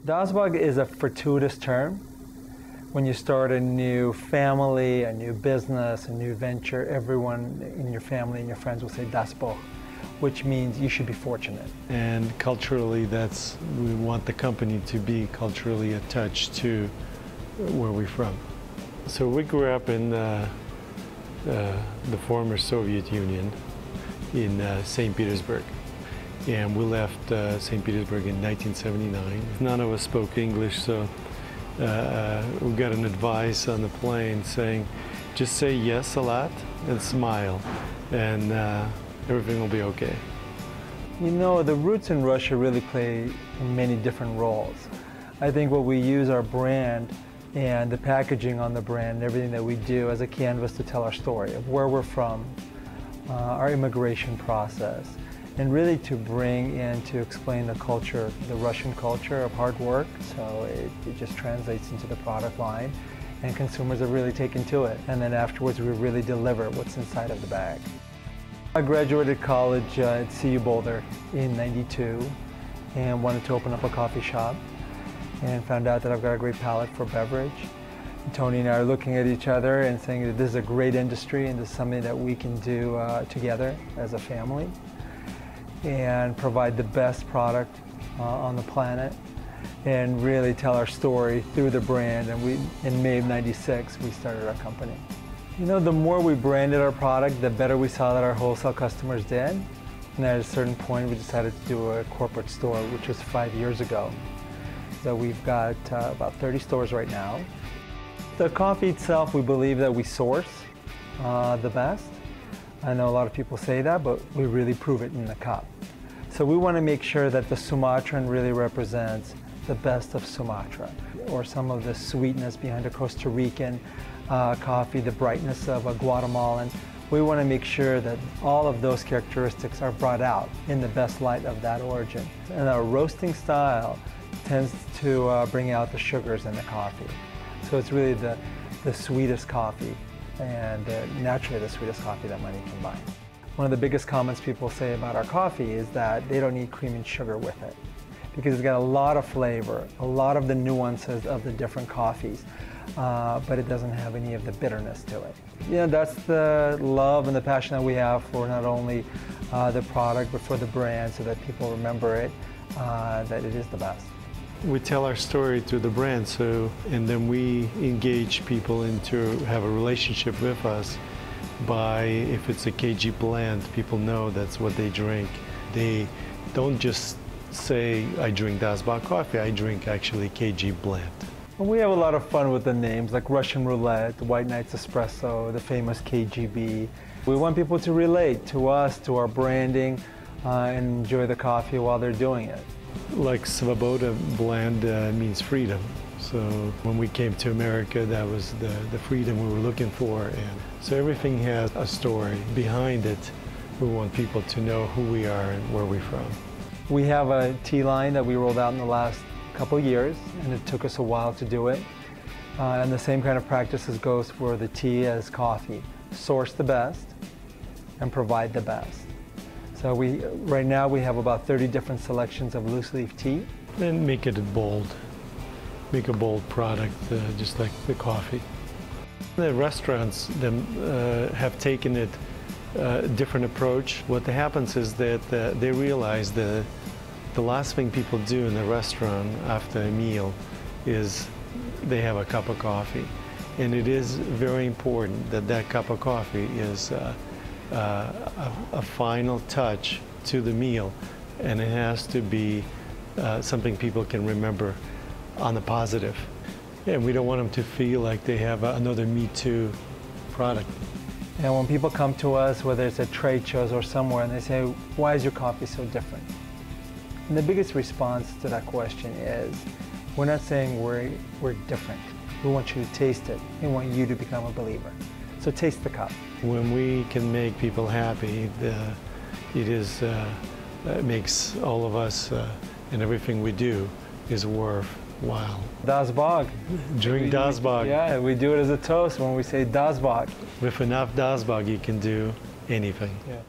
Dazbog is a fortuitous term. When you start a new family, a new business, a new venture, everyone in your family and your friends will say Dazbog, which means you should be fortunate. And culturally, we want the company to be culturally attached to where we're from. So we grew up in the former Soviet Union in St. Petersburg. And we left St. Petersburg in 1979. None of us spoke English, so we got an advice on the plane saying, just say yes a lot and smile, and everything will be okay. You know, the roots in Russia really play many different roles. I think what we use our brand and the packaging on the brand and everything that we do as a canvas to tell our story of where we're from, our immigration process, and really to bring in to explain the culture, the Russian culture of hard work. So it just translates into the product line, and consumers have really taken to it. And then afterwards we really deliver what's inside of the bag. I graduated college at CU Boulder in '92 and wanted to open up a coffee shop, and found out that I've got a great palate for beverage. And Tony and I are looking at each other and saying that this is a great industry and this is something that we can do together as a family and provide the best product on the planet and really tell our story through the brand. And in May of '96, we started our company. You know, the more we branded our product, the better we saw that our wholesale customers did. And at a certain point, we decided to do a corporate store, which was 5 years ago. So we've got about 30 stores right now. The coffee itself, we believe that we source the best. I know a lot of people say that, but we really prove it in the cup. So we want to make sure that the Sumatran really represents the best of Sumatra, or some of the sweetness behind a Costa Rican coffee, the brightness of a Guatemalan. We want to make sure that all of those characteristics are brought out in the best light of that origin. And our roasting style tends to bring out the sugars in the coffee. So it's really the sweetest coffee, and naturally the sweetest coffee that money can buy. One of the biggest comments people say about our coffee is that they don't need cream and sugar with it, because it's got a lot of flavor, a lot of the nuances of the different coffees, but it doesn't have any of the bitterness to it. Yeah, that's the love and the passion that we have for not only the product, but for the brand, so that people remember it, that it is the best. We tell our story through the brand, and then we engage people into have a relationship with us by, if it's a KG blend, people know that's what they drink. They don't just say, I drink Dazbog coffee, I drink actually KG blend. And we have a lot of fun with the names, like Russian Roulette, the White Knights Espresso, the famous KGB. We want people to relate to us, to our branding, and enjoy the coffee while they're doing it. Like Svoboda blend means freedom. So when we came to America, that was the freedom we were looking for. And so everything has a story behind it. We want people to know who we are and where we're from. We have a tea line that we rolled out in the last couple of years, and it took us a while to do it. And the same kind of practices goes for the tea as coffee. Source the best and provide the best. So right now we have about 30 different selections of loose leaf tea. And make it bold. Make a bold product, just like the coffee. The restaurants have taken it a different approach. What happens is that they realize that the last thing people do in the restaurant after a meal is they have a cup of coffee. And it is very important that that cup of coffee is a final touch to the meal, and it has to be something people can remember on the positive. And we don't want them to feel like they have another Me Too product. And when people come to us, whether it's at trade shows or somewhere, and they say, why is your coffee so different? And the biggest response to that question is, we're not saying we're different. We want you to taste it. We want you to become a believer. So taste the cup. When we can make people happy, it makes all of us and everything we do is worthwhile. Dazbog. Drink Dazbog. Yeah, we do it as a toast when we say Dazbog. With enough Dazbog, you can do anything. Yeah.